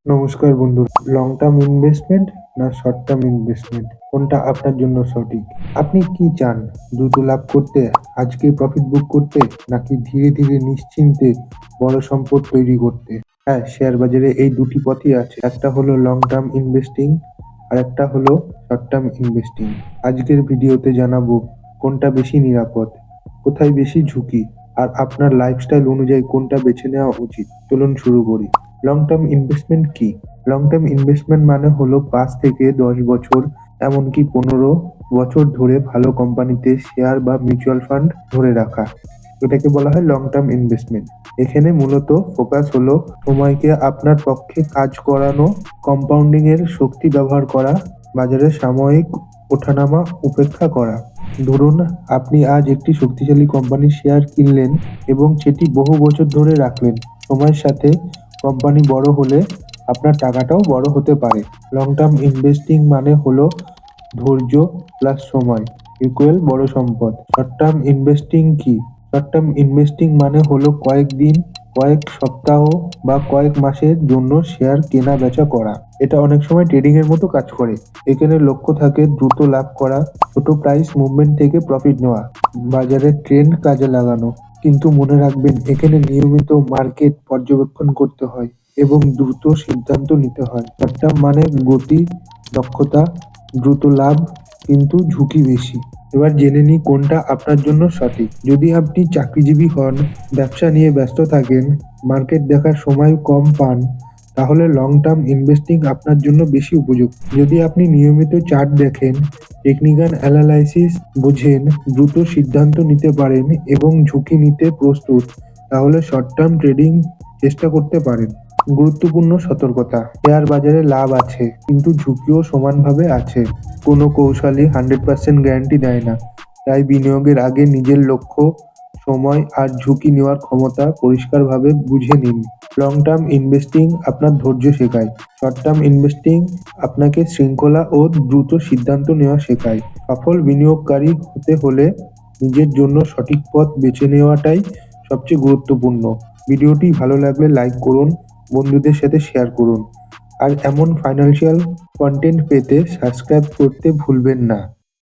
নমস্কার বন্ধুরা, long term investment না শর্ট টার্ম ইনভেস্টমেন্ট, কোনটা আপনার জন্য সঠিক? আপনি কি চান? দ্রুত লাভ করতে, আজকে প্রফিট বুক করতে, নাকি ধীরে ধীরে নিশ্চিন্তে বড় সম্পদ তৈরি করতে? হ্যাঁ, শেয়ার বাজারে এই দুটি পথই আছে। একটা হলো লং টার্ম ইনভেস্টিং আর একটা হলো শর্ট টার্ম ইনভেস্টিং। আজকের ভিডিওতে জানাবো কোনটা বেশি নিরাপদ, কোথায় বেশি ঝুঁকি, আর আপনার লাইফস্টাইল অনুযায়ী কোনটা বেছে নেওয়া উচিত। চলুন শুরু করি। লং টার্ম ইনভেস্টমেন্ট কি? লং টার্ম ইনভেস্টমেন্ট মানে হলো 5 থেকে 10 বছর, এমনকি 15 বছর ধরে ভালো কোম্পানিতে শেয়ার বা মিউচুয়াল ফান্ড ধরে রাখা। এটাকে বলা হয় লং টার্ম ইনভেস্টমেন্ট। এখানে মূলত ফোকাস হলো সময়কে আপনার পক্ষে কাজ করানো, কম্পাউন্ডিং এর শক্তি ব্যবহার করা, বাজারের সাময়িক ওঠানামা উপেক্ষা করা। ধরুন, আপনি আজ একটি শক্তিশালী কোম্পানির শেয়ার কিনলেন এবং সেটি বহু বছর ধরে রাখলেন। সময়ের সাথে কোম্পানি বড় হলে আপনার টাকাটাও বড় হতে পারে। লং টার্ম ইনভেস্টিং মানে হলো ধৈর্য প্লাস সময় ইকুয়াল বড় সম্পদ। শর্ট টার্ম ইনভেস্টিং কি? শর্ট টার্ম ইনভেস্টিং মানে হলো কয়েকদিন, কয়েক সপ্তাহ বা কয়েক মাসের জন্য শেয়ার কেনা বেচা করা। এটা অনেক সময় ট্রেডিং এর মতো কাজ করে। এখানে লক্ষ্য থাকে দ্রুত লাভ করা, ছোট প্রাইস মুভমেন্ট থেকে প্রফিট নেওয়া, বাজারের ট্রেন্ড কাজে লাগানো। কিন্তু মনে রাখবেন, এখানে নিয়মিত মার্কেট পর্যবেক্ষণ করতে হয় এবং দ্রুত সিদ্ধান্ত নিতে হয়। শর্ট টার্ম মানে গতি, দক্ষতা, দ্রুত লাভ, কিন্তু ঝুঁকি বেশি। এবার জেনে নিই কোনটা আপনার জন্য সঠিক। যদি আপনি চাকরিজীবী হন, ব্যবসা নিয়ে ব্যস্ত থাকেন, মার্কেট দেখার সময় কম পান, তাহলে লং টার্ম ইনভেস্টিং আপনার জন্য বেশি উপযুক্ত। যদি আপনি নিয়মিত চার্ট দেখেন, টেকনিক্যাল অ্যানালাইসিস বোঝেন, দ্রুত সিদ্ধান্ত নিতে পারেন এবং ঝুঁকি নিতে প্রস্তুত, তাহলে শর্ট টার্ম ট্রেডিং চেষ্টা করতে পারেন। গুরুত্বপূর্ণ সতর্কতা: শেয়ার বাজারে লাভ আছে, কিন্তু ঝুঁকিও সমানভাবে আছে। কোনো কৌশলই 100% গ্যারান্টি দেয় না, তাই বিনিয়োগের আগে নিজের লক্ষ্য, সময় আর ঝুঁকি নেওয়ার ক্ষমতা পরিষ্কারভাবে বুঝে নিন। লং টার্ম ইনভেস্টিং আপনার ধৈর্য শেখায়, শর্ট টার্ম ইনভেস্টিং আপনাকে শৃঙ্খলা ও দ্রুত সিদ্ধান্ত নেওয়া শেখায়। সফল বিনিয়োগকারী হতে হলে নিজের জন্য সঠিক পথ বেছে নেওয়াটাই সবচেয়ে গুরুত্বপূর্ণ। ভিডিওটি ভালো লাগলে লাইক করুন, বন্ধুদের সাথে শেয়ার করুন, আর এমন ফাইন্যান্সিয়াল কন্টেন্ট পেতে সাবস্ক্রাইব করতে ভুলবেন না।